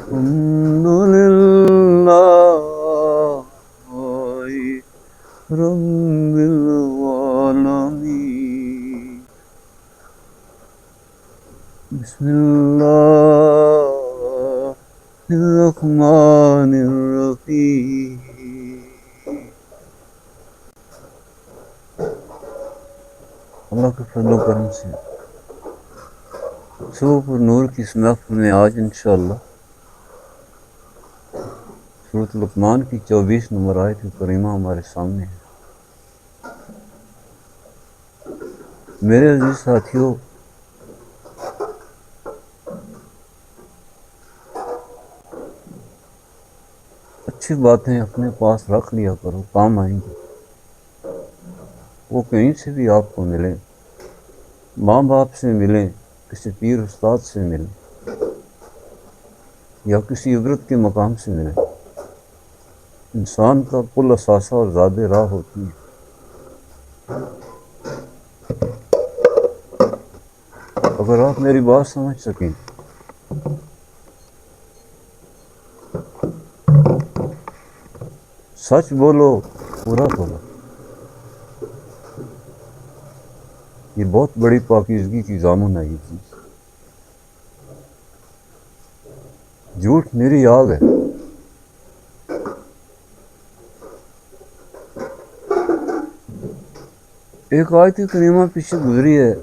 الحمد لله رب العالمين بسم الله الرحمن الرحيم اللہ کے فضل و کرم سے صبح پر نور کی اس محفل میں آج انشاءاللہ سورۃ لقمان کی 24 نمبر آیت کریمہ ہمارے سامنے ہے۔ میرے عزیز ساتھیوں، اچھی باتیں اپنے پاس رکھ لیا کرو، کام آئیں گی۔ وہ کہیں سے بھی آپ کو ملیں، ماں باپ سے ملیں، کسی پیر استاد سے ملیں یا کسی عبرت کے مقام سے ملیں، انسان کا کل اثاثہ اور زاد راہ ہوتی ہے۔ اگر آپ میری بات سمجھ سکیں، سچ بولو، پورا بولو، یہ بہت بڑی پاکیزگی کی ضامن ہے۔ یہ چیز جھوٹ میری آگ ہے۔ ایک آیت کریمہ پیچھے گزری ہے،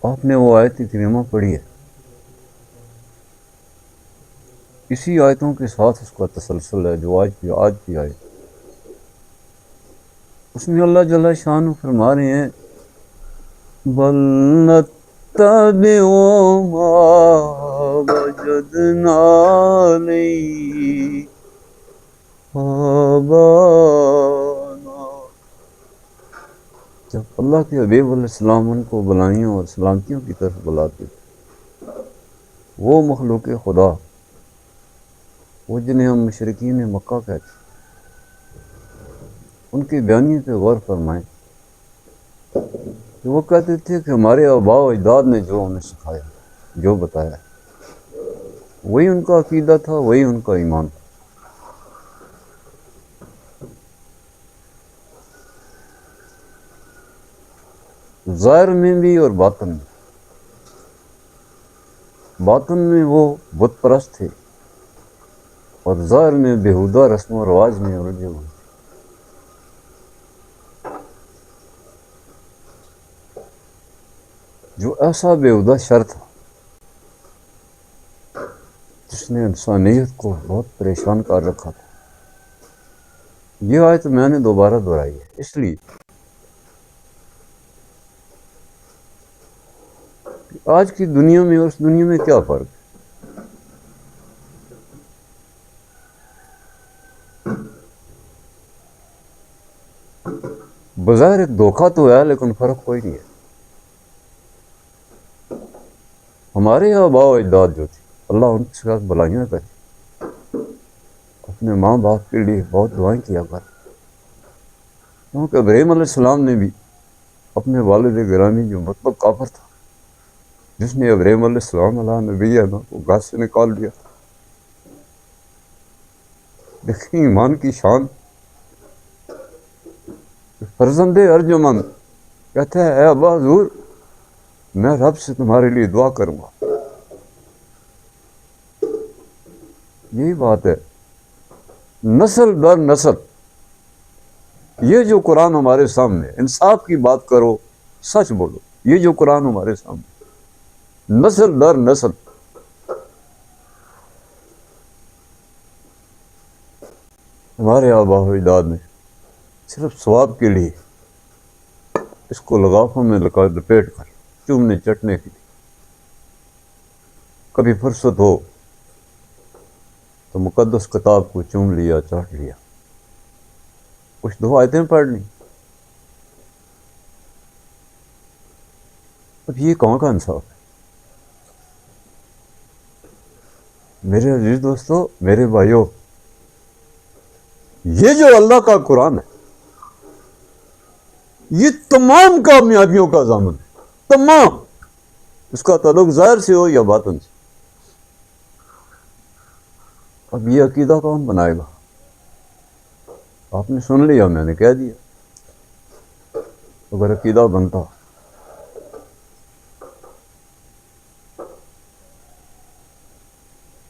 آپ نے وہ آیت کریمہ پڑھی ہے، اسی آیتوں کے ساتھ اس کا تسلسل ہے جو آج کی آیت۔ اس میں اللہ جل شانہ فرما رہے ہیں بَلْ نَتَّبِعُ مَا وَجَدْنَا عَلَيْهِ آبَاءَنَا۔ جب اللہ کے حبیب علیہ السلام ان کو بلائیوں اور سلامتیوں کی طرف بلاتے، وہ مخلوق خدا، وہ جنہیں ہم مشرکین مکہ کہتے، ان کی بیانی پہ غور فرمائیں کہ وہ کہتے تھے کہ ہمارے آباء و اجداد نے جو ہمیں سکھایا، جو بتایا، وہی ان کا عقیدہ تھا، وہی ان کا ایمان تھا۔ ظاہر میں بھی اور باطن میں۔ باطن میں وہ بت پرست تھے اور ظاہر میں بیہودہ رسم و رواج میں الجھے ہوئے۔ جو ایسا بیہودہ شر تھا جس نے انسانیت کو بہت پریشان کر رکھا تھا۔ یہ آیت میں نے دوبارہ دہرائی ہے اس لیے کہ آج کی دنیا میں اور اس دنیا میں کیا فرق ہے۔ بظاہر ایک دھوکہ تو ہے لیکن فرق کوئی نہیں ہے۔ ہمارے آباء و اجداد جو تھے، اللہ ان کے ساتھ بلائیاں کرے، اپنے ماں باپ کے لیے بہت دعائیں کیا کر، کیونکہ ابراہیم علیہ السلام نے بھی اپنے والد گرامی جو مطلب کافر تھا، جس نے ابراہیم علیہ السلام علیہ نبی ہے نا وہ گھر سے نکال دیا تھا۔ دیکھیں ایمان کی شان۔ فرزند ارجمند کہتا ہے اے ابا حضور، میں رب سے تمہارے لیے دعا کروں گا۔ یہی بات ہے، نسل در نسل یہ جو قرآن ہمارے سامنے، انصاف کی بات کرو، سچ بولو، یہ جو قرآن ہمارے سامنے نسل در نسل ہمارے آباء و اجداد نے صرف ثواب کے لیے اس کو لغافوں میں لپیٹ کر چومنے چٹنے کے لیے، کبھی فرصت ہو تو مقدس کتاب کو چوم لیا، چاٹ لیا، کچھ دو آیتیں پڑھ لیں۔ اب یہ کہاں کا انصاف ہے؟ میرے عزیز دوستو، میرے بھائیوں، یہ جو اللہ کا قرآن ہے یہ تمام کامیابیوں کا ضامن ہے، تمام۔ اس کا تعلق ظاہر سے ہو یا باطن سے. اب یہ عقیدہ کون بنائے گا؟ آپ نے سن لیا، میں نے کہہ دیا. اگر عقیدہ بنتا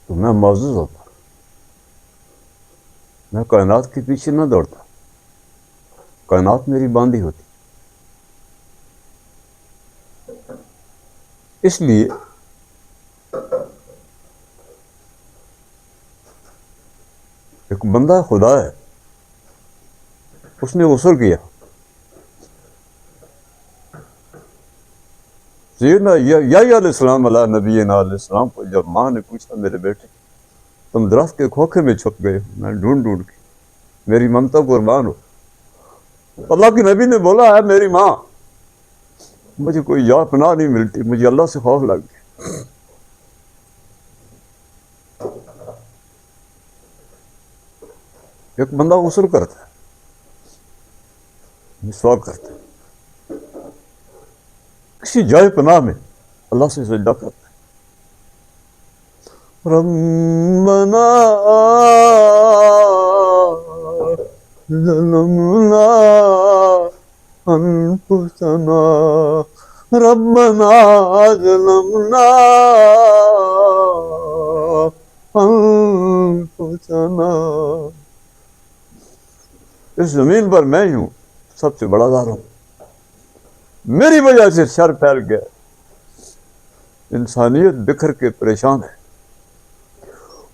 تو میں معزز ہوتا، میں کائنات کے پیچھے نہ دوڑتا، کائنات میری باندھی ہوتی. اس لیے ایک بندہ خدا ہے، اس نے غسل کیا. سیدنا یحییٰ علیہ السلام علیہ نبینا علیہ السلام کو جب ماں نے پوچھا میرے بیٹے تم درخت کے کھوکھے میں چھپ گئے ہو، میں ڈھونڈ ڈھونڈ کے، میری ممتا قربان ہو. اللہ کے نبی نے بولا ہے میری ماں، مجھے کوئی یا پناہ نہیں ملتی، مجھے اللہ سے خوف لگ گیا. ایک بندہ غسل کرتا ہے، مسواک کرتا ہے، کسی جائے پناہ میں اللہ سے سجدہ کرتا ہے. ربنا ظلمنا انفسنا ربنا ظلمنا انفسنا. اس زمین پر میں ہی ہوں سب سے بڑا ظالم، میری وجہ سے شر پھیل گیا، انسانیت بکھر کے پریشان ہے.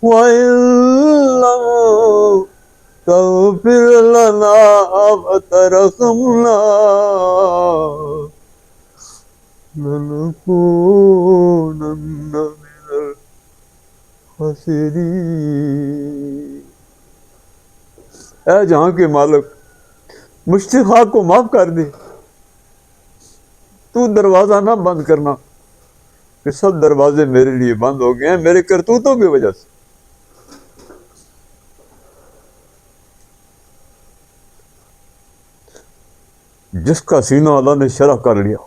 وَإِن لَّمْ تَغْفِرْ لَنَا وَتَرْحَمْنَا لَنَكُونَنَّ مِنَ الْخَاسِرِينَ. اے جہاں کے مالک، مشتاق کو معاف کر دے، تو دروازہ نہ بند کرنا کہ سب دروازے میرے لیے بند ہو گئے ہیں میرے کرتوتوں کی وجہ سے. جس کا سینہ اللہ نے شرح کر لیا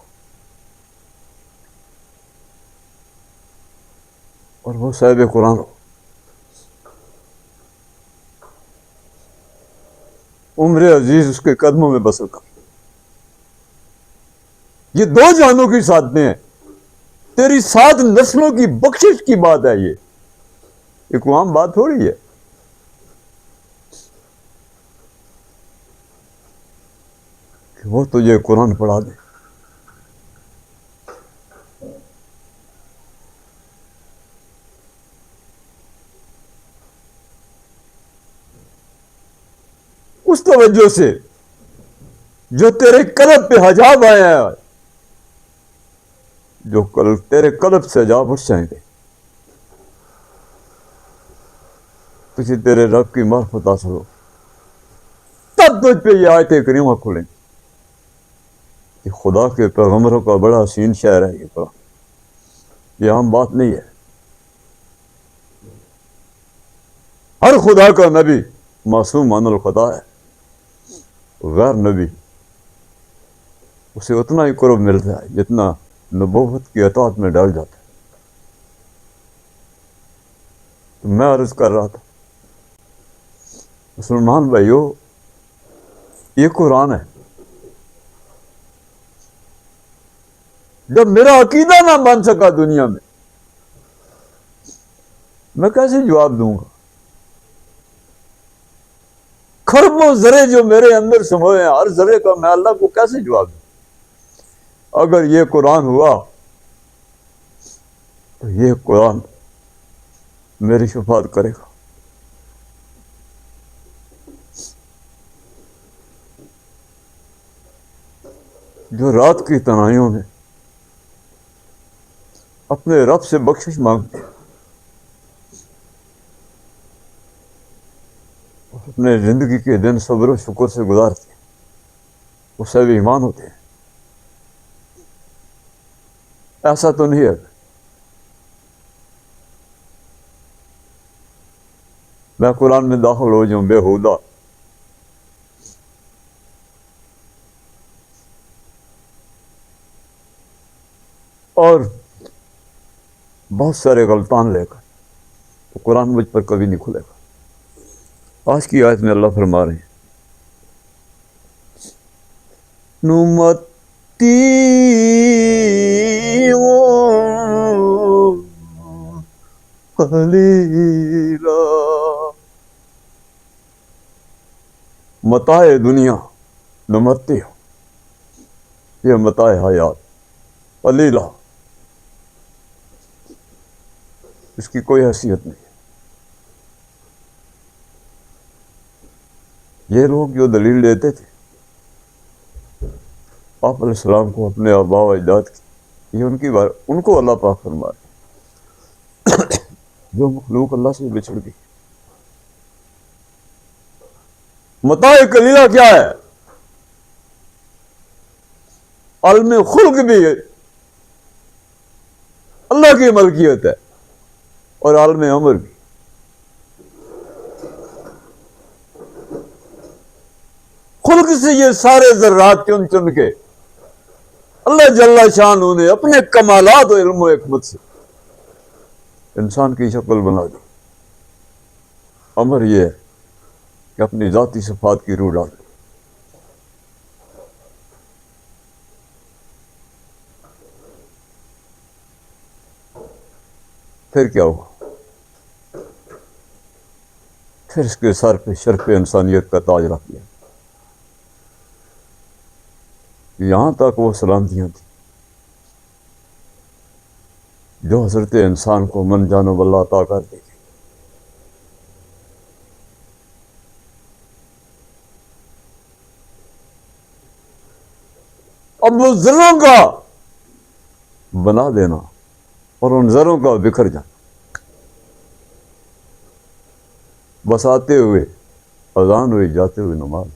اور وہ صاحب قرآن ہو، عمر عزیز اس کے قدموں میں بسر کر. یہ دو جانوں کی سعادتیں ہیں، تیری 7 نسلوں کی بخشش کی بات ہے. یہ ایک عام بات تھوڑی ہے. کہ وہ تجھے قرآن پڑھا دے. اس توجہ سے جو تیرے قلب پہ حجاب آیا ہے، جو تیرے قلب سے حجاب اٹھ جائیں گے، تجھے تیرے رب کی معرفت حاصل ہو، تب تجھ پہ یہ آیت کریمہ کھلیں گے کہ خدا کے پیغمبروں کا بڑا حسین شعر ہے یہ قرآن. یہ عام بات نہیں ہے. ہر خدا کا نبی معصوم عن الخطا ہے، غیر نبی اسے اتنا ہی قرب ملتا ہے جتنا نبوت کی اطاعت میں ڈال جاتا ہے. تو میں عرض کر رہا تھا مسلمان بھائیو، یہ قرآن ہے. جب میرا عقیدہ نہ بن سکا دنیا میں کیسے جواب دوں گا؟ کھربوں ذرے جو میرے اندر سموئے ہیں، ہر ذرے کا میں اللہ کو کیسے جواب دوں؟ اگر یہ قرآن ہوا تو یہ قرآن میری شفاعت کرے گا. جو رات کی تنہائیوں میں اپنے رب سے بخشش مانگتے ہیں، اپنے زندگی کے دن صبر و شکر سے گزارتے ہیں، وہ صاحب ایمان ہوتے ہیں. ایسا تو نہیں ہے میں قرآن میں داخل ہو جاؤں بےہودہ اور بہت سارے غلطان لے کر، تو قرآن مجھ پر کبھی نہیں کھلے گا۔ آج کی آیت میں اللہ فرما رہے ہیں نمتی قلیلا، متاع دنیا نمتی ہو، یہ متاع حیات قلیلا، اس کی کوئی حیثیت نہیں ہے۔ یہ لوگ جو دلیل دیتے تھے آپ علیہ السلام کو اپنے آباء و اجداد کی، یہ ان کو اللہ پاک فرما رہے ہیں جو مخلوق اللہ سے بچھڑ گئی۔ متاع قلیلہ کیا ہے؟ عالم خلق بھی اللہ کی ملکیت ہے اور عالم امر بھی۔ خلق سے یہ سارے ذرات چن چن کے اللہ جل شانہ نے اپنے کمالات و علم و حکمت سے انسان کی شکل بنا دی۔ امر یہ ہے کہ اپنی ذاتی صفات کی روح ڈال۔ پھر کیا ہوا؟ پھر اس کے سر پہ شرف انسانیت کا تاج رکھ دیا۔ یہاں تک وہ سلامتیاں تھیں جو حضرت انسان کو من جانو واللہ عطا کر دی گئی۔ اب وہ ذروں کا بنا دینا اور ان ذروں کا بکھر جانا، بس آتے ہوئے اذان ہوئی، جاتے ہوئے نماز،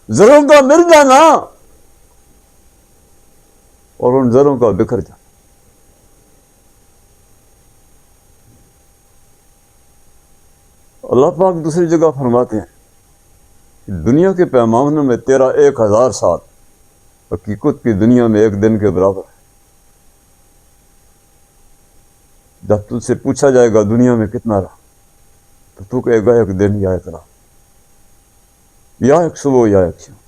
ذروں کا مل جانا اور ان ذروں کا بکھر جانا۔ اللہ پاک دوسری جگہ فرماتے ہیں کہ دنیا کے پیمانے میں تیرا 1000 سال حقیقت کی دنیا میں ایک دن کے برابر ہے۔ جب تجھ سے پوچھا جائے گا دنیا میں کتنا رہا تو تو کہے گا ایک دن یا ایک رات، یا ایک صبح یا ایک شام۔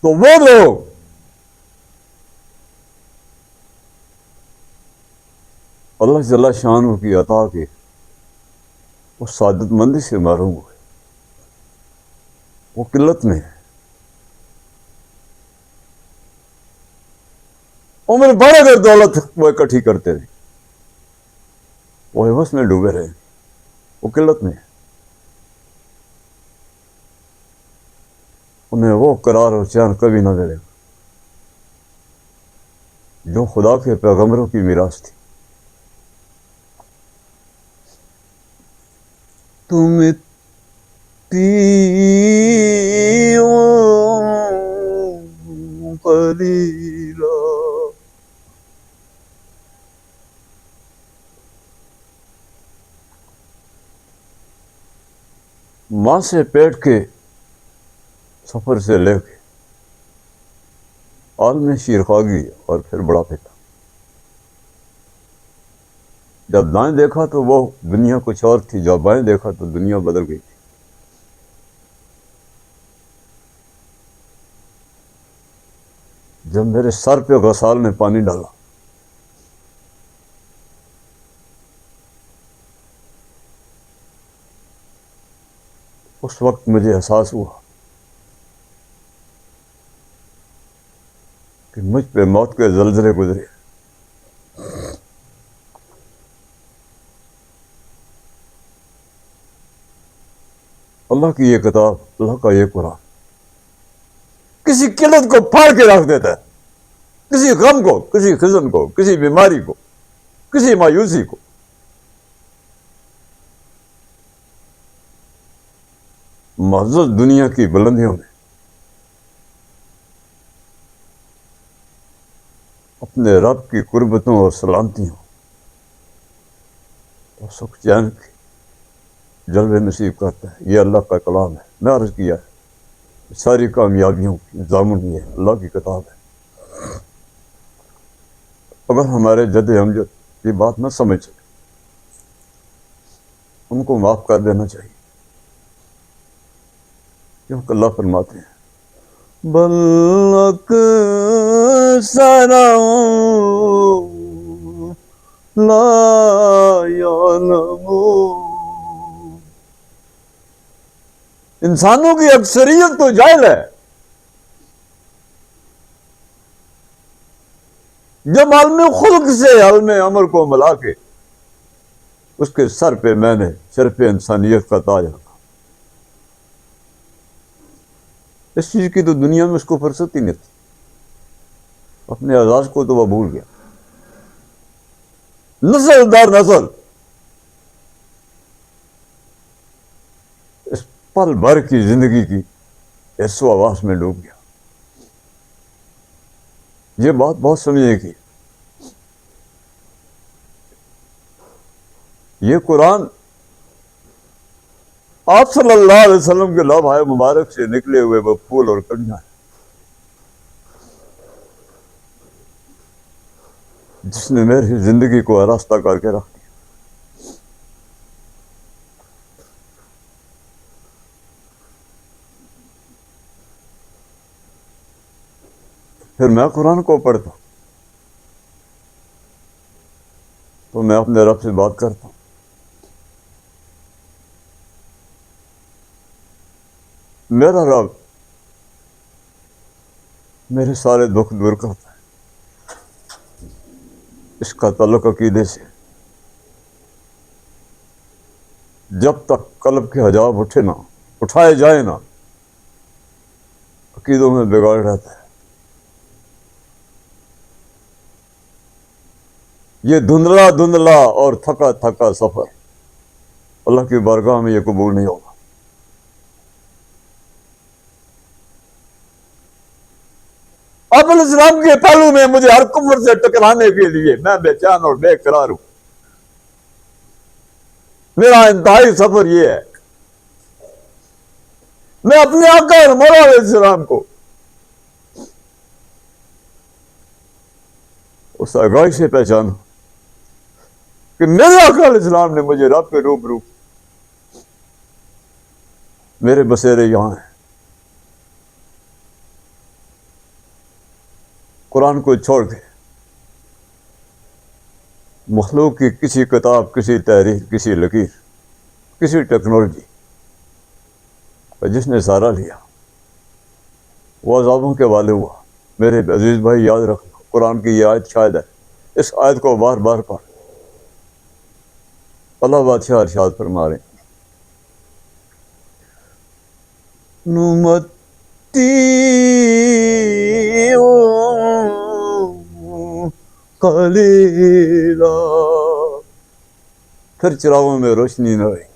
تو وہ لوگ اللہ جل شانہ کی عطا کے وہ سعادت مندی سے محروم ہوئے، وہ قلت میں ہے، عمر بھر اگر دولت وہ اکٹھی کرتے رہے، وہ ہوس میں ڈوبے رہے، وہ قلت میں ہے۔ انہیں وہ قرار اور چین کبھی نہ ملے گا جو خدا کے پیغمبروں کی میراث تھی۔ تم قلیلا، ماں سے پیٹ کے سفر سے لے کے عالم شیرخواگی اور پھر بڑا پیٹا، جب دائیں دیکھا تو وہ دنیا کچھ اور تھی، جب بائیں دیکھا تو دنیا بدل گئی تھی۔ جب میرے سر پہ غسال نے پانی ڈالا اس وقت مجھے احساس ہوا کہ مجھ پہ موت کے زلزلے گزرے۔ اللہ کی یہ کتاب، اللہ کا یہ قرآن کسی قلت کو پھاڑ کے رکھ دیتا ہے، کسی غم کو، کسی خزن کو، کسی بیماری کو، کسی مایوسی کو۔ معزز دنیا کی بلندیوں میں اپنے رب کی قربتوں اور سلامتیوں اور سکھ چین کے جلوے نصیب کرتا ہے. یہ اللہ کا کلام ہے. میں عرض کیا ہے ساری کامیابیوں کی ضامن یہ اللہ کی کتاب ہے. اگر ہمارے جد امجد یہ بات نہ سمجھ سکے ان کو معاف کر دینا چاہیے، کیونکہ اللہ فرماتے ہیں بل اکثرهم لا يعلمون. انسانوں کی اکثریت تو جاہل ہے. جب عالم خلق سے عالم امر کو ملا کے اس کے سر پہ میں نے شرف انسانیت کا تاج رکھا. اس چیز کی تو دنیا میں اس کو فرصت ہی نہیں تھی. اپنے اعزاز کو تو وہ بھول گیا. نسل در نسل اس پل بھر کی زندگی کی اس آواز میں ڈوب گیا. یہ بات بہت سمجھنے کی. یہ قرآن آپ صلی اللہ علیہ وسلم کے لوح مبارک سے نکلے ہوئے وہ پھول اور کلیاں ہیں جس نے میری زندگی کو آراستہ کر کے رکھ دیا. پھر میں قرآن کو پڑھتا ہوں تو میں اپنے رب سے بات کرتا ہوں. میرا رب میرے سارے دکھ دور کرتا ہے. اس کا تعلق عقیدے سے. جب تک قلب کے حجاب اٹھائے جائیں نا عقیدوں میں بگاڑ رہتا ہے. یہ دھندلا اور تھکا سفر اللہ کی بارگاہ میں یہ قبول نہیں ہوگا. آپ علیہ السلام کے پہلو میں مجھے ہر کفر سے ٹکرانے کے لیے میں بے چین اور بے قرار ہوں. میرا انتہائی سفر یہ ہے میں اپنے آقا مولا علیہ السلام کو اس آگاہی سے پہچانوں کہ میرے آقا علیہ السلام نے مجھے رب کے روبرو میرے بسیرے یہاں ہیں. قرآن کو چھوڑ کے مخلوق کی کسی کتاب، کسی تحریر، کسی لکیر، کسی ٹیکنالوجی جس نے سہارا لیا وہ عذابوں کے والے ہوا. میرے عزیز بھائی یاد رکھنا قرآن کی یہ آیت شاید ہے. اس آیت کو بار بار پڑھ. اللہ بادشاہ ارشاد فرما رہے ہیں قلیلا. پھر چراغوں میں روشنی نہ رہی.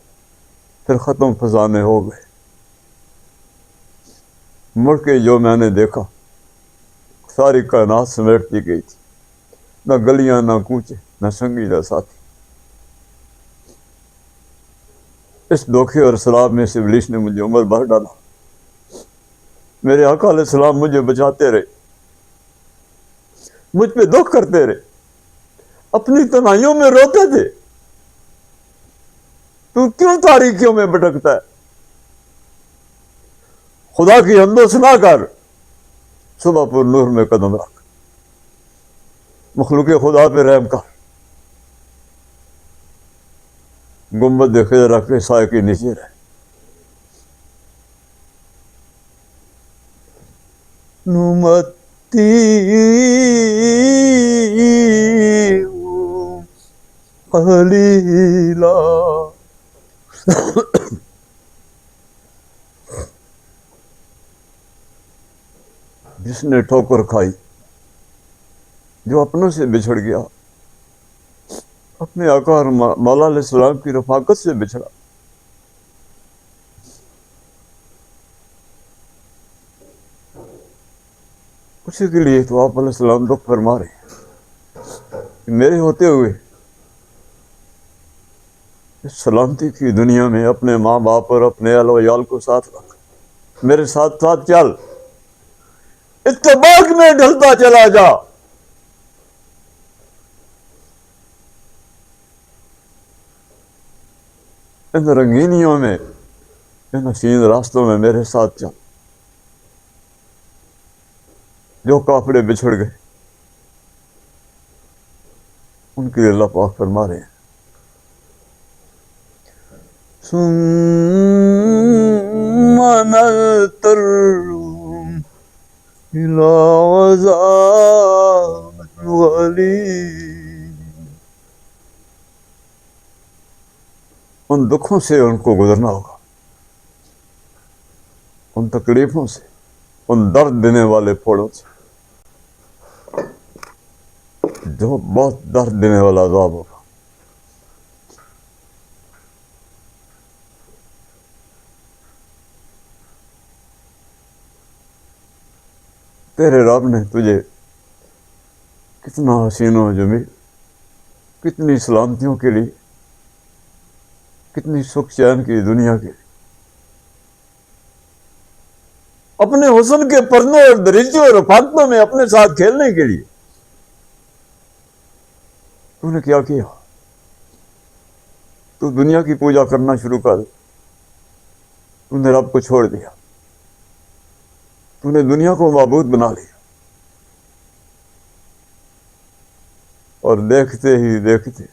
پھر ختم فضانے ہو گئے. مڑ کے جو میں نے دیکھا ساری کائنات سمیٹتی گئی تھی. نہ گلیاں، نہ کوچے، نہ سنگی، نہ ساتھی. اس دھوکے اور سراب میں سے ابلیس نے مجھے عمر بھر ڈالا. میرے آقا علیہ السلام مجھے بچاتے رہے، مجھ پہ دکھ کرتے رہے، اپنی تنہائیوں میں روتے تھے تو کیوں تاریکیوں میں بھٹکتا ہے؟ خدا کی حمد و ثنا کر، صبح پر نور میں قدم رکھ، مخلوق خدا پہ رحم کر. گنبد خضرا کے سائے کے نیچے رہے. نمتی قلیلا. جس نے ٹھوکر کھائی، جو اپنوں سے بچھڑ گیا، اپنے آقا اور مولا علیہ السلام کی رفاقت سے بچھڑا. اسی کے لیے تو آپ علیہ السلام دکھ فرما رہے ہیں کہ میرے ہوتے ہوئے سلامتی کی دنیا میں اپنے ماں باپ اور اپنے اہل و عیال کو ساتھ رکھ، میرے ساتھ ساتھ چل، اتفاق میں ڈھلتا چلا جا، ان رنگینیوں میں، ان حسین راستوں میں میرے ساتھ چل۔ جو کافڑے بچھڑ گئے ان کے لیے اللہ پاک فرما رہے ہیں ثم نضطرهم إلى عذاب غليظ۔ ان دکھوں سے ان کو گزرنا ہوگا، ان تکلیفوں سے، ان درد دینے والے پھوڑوں سے، جو بہت درد دینے والا عذاب ہوگا۔ تیرے رب نے تجھے کتنا حسین و جمیل، کتنی سلامتیوں کے لیے، کتنی سکھ چین کی دنیا کے لیے، اپنے حسن کے پردوں اور دریچوں اور رفاقتوں میں اپنے ساتھ کھیلنے کے لیے تو نے کیا کیا؟ تو دنیا کی پوجا کرنا شروع کر، تو نے رب کو چھوڑ دیا، تو نے دنیا کو معبود بنا لیا، اور دیکھتے ہی دیکھتے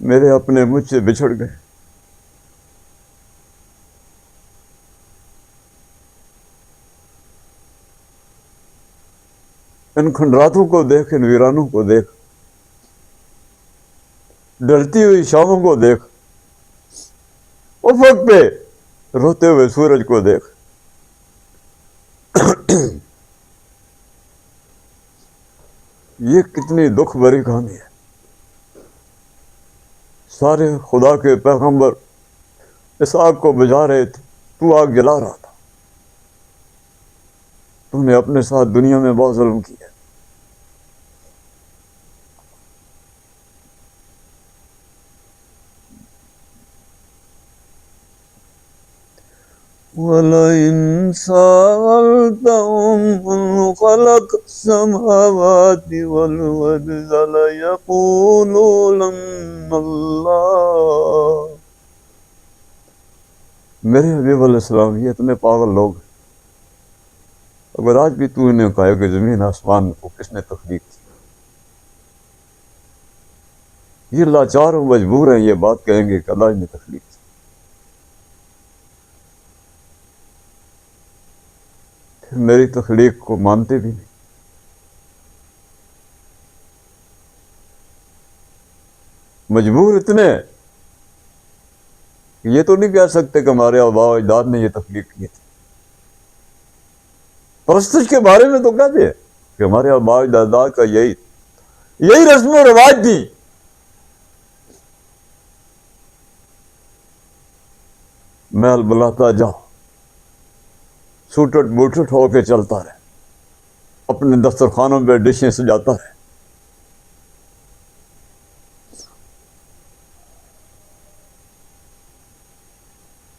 میرے اپنے مجھ سے بچھڑ گئے۔ ان کھنڈراتوں کو دیکھ، ان ویرانوں کو دیکھ، ڈلتی ہوئی شاموں کو دیکھ، افق پہ روتے ہوئے سورج کو دیکھ۔ یہ کتنی دکھ بھری کہانی ہے۔ سارے خدا کے پیغمبر اس آگ کو بجھا رہے تھے، تو آگ جلا رہا تھا۔ تو نے اپنے ساتھ دنیا میں بہت ظلم کیا۔ وَلَئِن سَأَلْتَهُمْ مَنْ خَلَقَ السَّمَاوَاتِ وَالْأَرْضَ لَيَقُولُنَّ اللَّهُ۔ میرے حبیب علیہ السلام، یہ اتنے پاگل لوگ ہیں، اگر آج بھی تو انہیں کہے کہ زمین آسمان کو کس نے تخلیق کی، یہ لاچار و مجبور ہیں، یہ بات کہیں گے کہ اللہ نے تخلیق کی۔ میری تخلیق کو مانتے بھی نہیں، مجبور اتنے کہ یہ تو نہیں کہہ سکتے کہ ہمارے آباء و اجداد نے یہ تخلیق کی تھی۔ پرستش کے بارے میں تو کہتے ہیں کہ ہمارے آباء و اجداد کا یہی رسم و رواج تھی۔ محل بلاتا جا، سوٹٹ بوٹٹ ہو کے چلتا رہے، اپنے دسترخوانوں پہ ڈشیں سجاتا رہے،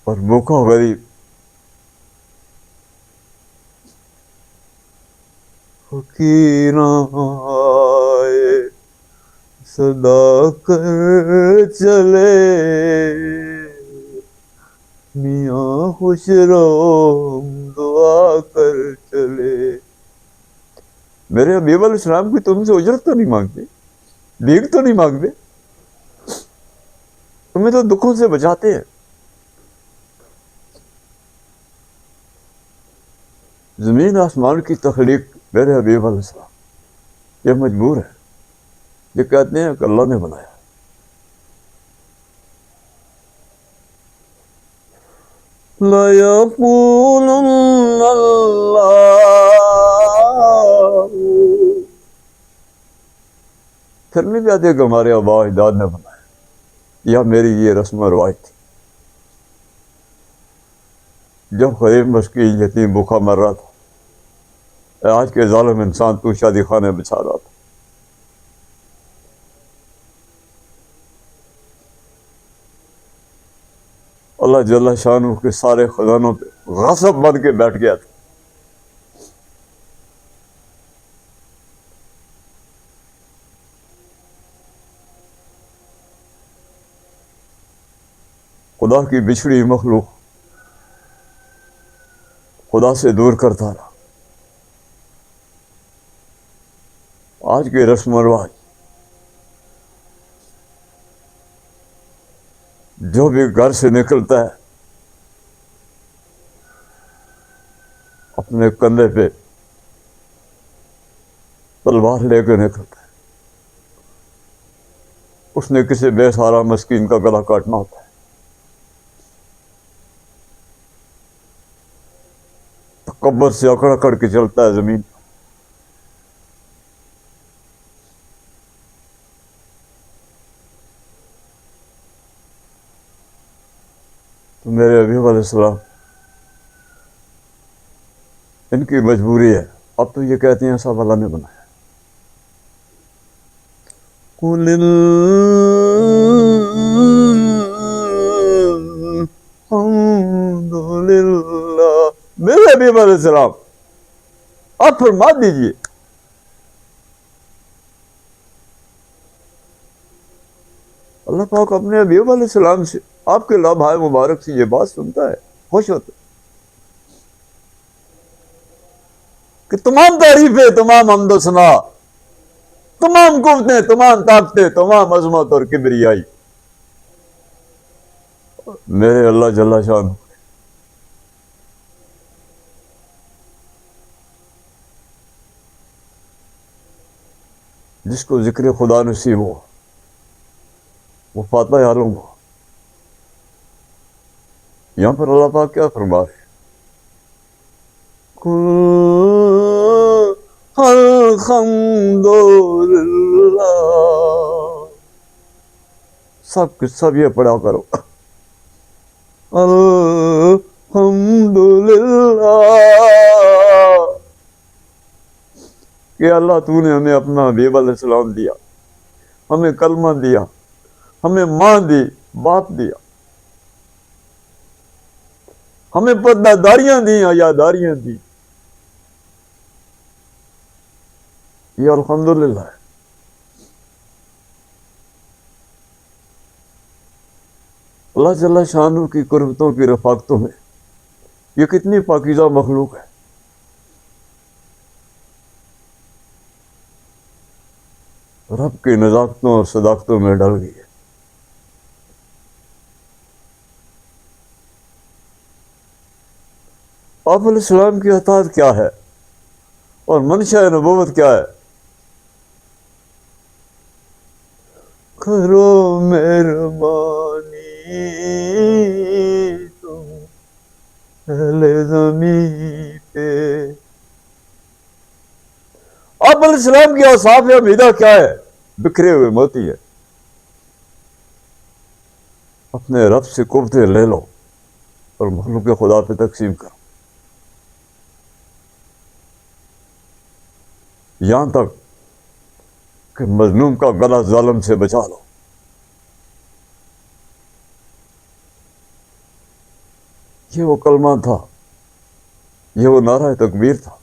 اور بھوکا غریب فقیراں آئے صدا کر چلے، میاں خوش رہو دعا کر چلے۔ میرے حبیب علیہ السلام کی تم سے اجرت تو نہیں مانگتے، بھیک تو نہیں مانگتے، تمہیں تو دکھوں سے بچاتے ہیں۔ زمین آسمان کی تخلیق میرے حبیب علیہ السلام یہ مجبور ہے، یہ کہتے ہیں کہ اللہ نے بنایا۔ لَيَقُولُنَّ اللَّهُ، پھر نہیں کہتے کہ ہمارے آباء و اجداد نے بنایا یا میری یہ رسم و رواج تھی۔ جب غریب مسکین یتیم بھوکا مر رہا تھا، آج کے ظالم انسان تو شادی خانے بچھا رہا تھا۔ اللہ جل شانہ کے سارے خزانوں پہ غاصب بن کے بیٹھ گیا تھا. خدا کی بچھڑی مخلوق خدا سے دور کرتا رہا. آج کے رسم و رواج جو بھی گھر سے نکلتا ہے اپنے کندھے پہ تلوار لے کے نکلتا ہے. اس نے کسی بے سہارا مسکین کا گلا کاٹنا ہوتا ہے. تکبر سے اکڑ اکڑ کے چلتا ہے زمین. تو میرے ابی علیہ السلام ان کی مجبوری ہے. اب تو یہ کہتے ہیں سب اللہ نے بنایا. قُلِ الحمد للہ. میرے ابی علیہ السلام آپ فرما دیجیے اللہ پاک اپنے ابی علیہ السلام سے آپ کے لبھائے مبارک سے یہ بات سنتا ہے, خوش ہوتا ہے کہ تمام تعریفیں, تمام حمد و ثنا, تمام قوتیں, تمام طاقتیں, تمام عظمت اور کبریائی میرے اللہ جل شانہ. جس کو ذکر خدا نصیب ہو وہ فاتح عالم ہو. یہاں پر اللہ پاک کیا فرما رہے ہیں؟ الحمد للہ. سب کچھ سب یہ پڑھا کرو الحمد للہ کہ اللہ تو نے ہمیں اپنا حبیب علیہ السلام دیا, ہمیں کلمہ دیا, ہمیں ماں دی, باپ دیا, ہمیں پردہ داریاں دی, حیاداریاں دی. یہ الحمدللہ ہے. اللہ جل شانہ کی قربتوں کی رفاقتوں میں یہ کتنی پاکیزہ مخلوق ہے. رب کی نزاکتوں اور صداقتوں میں ڈل گئی ہے. آپ علیہ السلام کی اطاعت کیا ہے اور منشا نبوت کیا ہے؟ کرو مہربانی تم اہل زمین پہ. آپ علیہ السلام کی اوصاف حمیدہ کیا ہے؟ بکھرے ہوئے موتی ہے. اپنے رب سے قوتیں لے لو اور مخلوق خدا پہ تقسیم کرو. یہاں تک کہ مظلوم کا گلا ظالم سے بچا لو. یہ وہ کلمہ تھا, یہ وہ نعرہ تکبیر تھا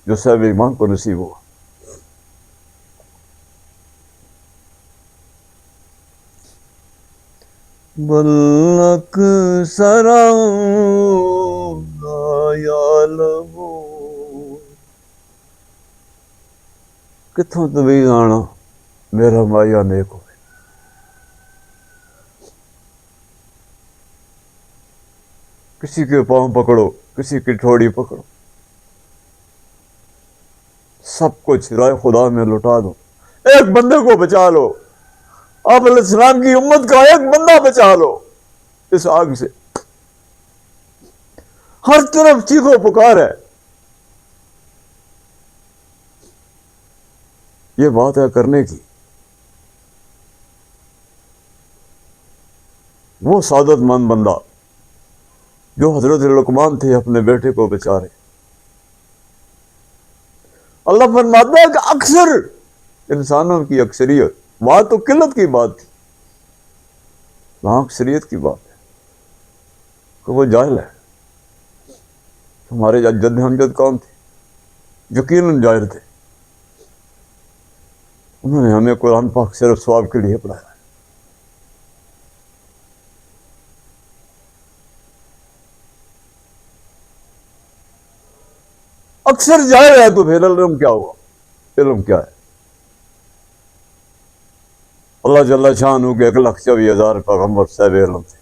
جو صاحب ایمان کو نصیب ہوا. بل اکثرهم لا یعلمون. کتوں طویل آنا میرا مایا نیک ہوئے. کسی کے پاؤں پکڑو, کسی کی ٹھوڑی پکڑو, سب کچھ رائے خدا میں لٹا دو, ایک بندے کو بچا لو. آپ علیہ السلام کی امت کا ایک بندہ بچا لو اس آگ سے. ہر طرف چیخو پکار ہے. یہ بات ہے کرنے کی. وہ سعادت مند بندہ جو حضرت لقمان تھے اپنے بیٹے کو بچا رہے. اللہ فرماتا ہے کہ اکثر انسانوں کی اکثریت, وہاں تو قلت کی بات تھی, وہاں اکثریت کی بات ہے. کہ وہ جاہل ہے. ہمارے جد امجد کون تھے؟ یقیناً جاہل تھے. انہوں نے ہمیں قرآن پاک صرف ثواب کے لیے پڑھایا. اکثر جاہل ہے تو پھر علم کیا ہوا؟ علم کیا ہے؟ اللہ جل شانہ کے 1,24,000 پیغمبر صاحب علم تھے.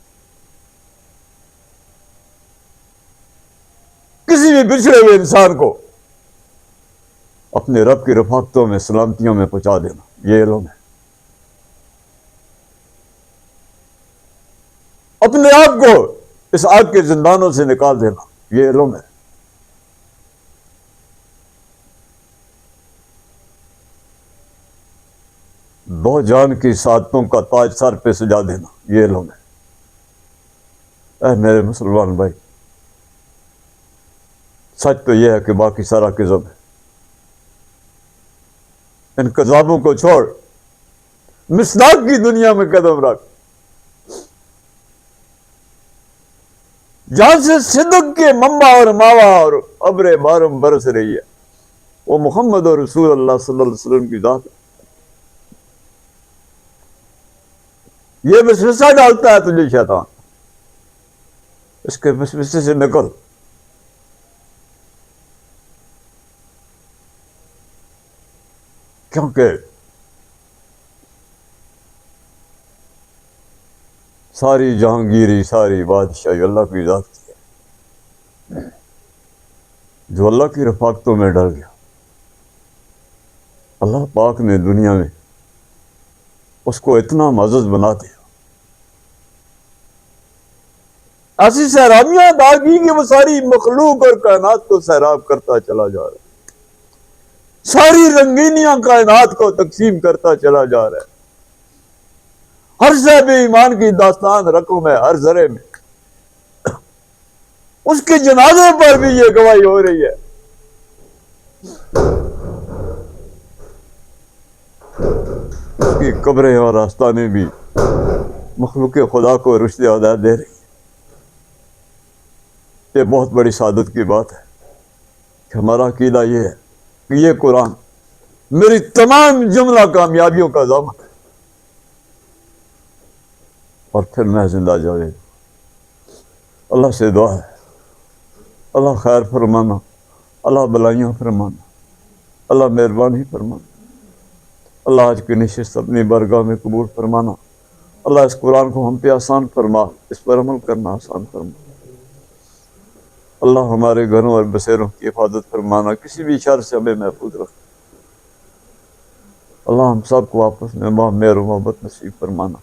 کسی بھی بچھڑے ہوئے انسان کو اپنے رب کی رفاقتوں میں سلامتیوں میں پہنچا دینا یہ علم ہے. اپنے آپ کو اس آگ کے زندانوں سے نکال دینا یہ علم ہے. دو جان کی سعادتوں کا تاج سر پہ سجا دینا یہ علم ہے. اے میرے مسلمان بھائی، سچ تو یہ ہے کہ باقی سارا کذب ہے. ان کذابوں کو چھوڑ، مصداق کی دنیا میں قدم رکھ، جہاں سے صدق کے منبع اور ماوا اور ابر بارم برس رہی ہے وہ محمد اور رسول اللہ صلی اللہ علیہ وسلم کی ذات ہے. یہ وسوسہ ڈالتا ہے تجھے شیطان، اس کے وسوسے سے نکل. کیونکہ ساری جہانگیری، ساری بادشاہی اللہ کی ذات کی ہے. جو اللہ کی رفاقتوں میں ڈر گیا، اللہ پاک نے دنیا میں اس کو اتنا معزز بنا دیا، ایسی سیرابیاں داغی کہ وہ ساری مخلوق اور کائنات کو سیراب کرتا چلا جا رہا ہے. ساری رنگینیاں کائنات کو تقسیم کرتا چلا جا رہا ہے. ہر صاحب ایمان کی داستان رقم ہے ہر ذرے میں. اس کے جنازے پر بھی یہ گواہی ہو رہی ہے. اس کی قبریں اور آستانے بھی مخلوق خدا کو رشد ادا دے رہی ہے. یہ بہت بڑی سعادت کی بات ہے کہ ہمارا عقیدہ یہ ہے کہ یہ قرآن میری تمام جملہ کامیابیوں کا ضامن ہے. اور پھر میں زندہ جاوید. اللہ سے دعا ہے، اللہ خیر فرمانا، اللہ بلائیاں فرمانا، اللہ مہربانی فرمانا. اللہ آج کی نشست اپنی بارگاہ میں قبول فرمانا. اللہ اس قرآن کو ہم پہ آسان فرما، اس پر عمل کرنا آسان فرما. اللہ ہمارے گھروں اور بسیروں کی حفاظت فرمانا، کسی بھی شر سے ہمیں محفوظ رکھ. اللہ ہم سب کو آپس میں مہر و محبت نصیب فرمانا.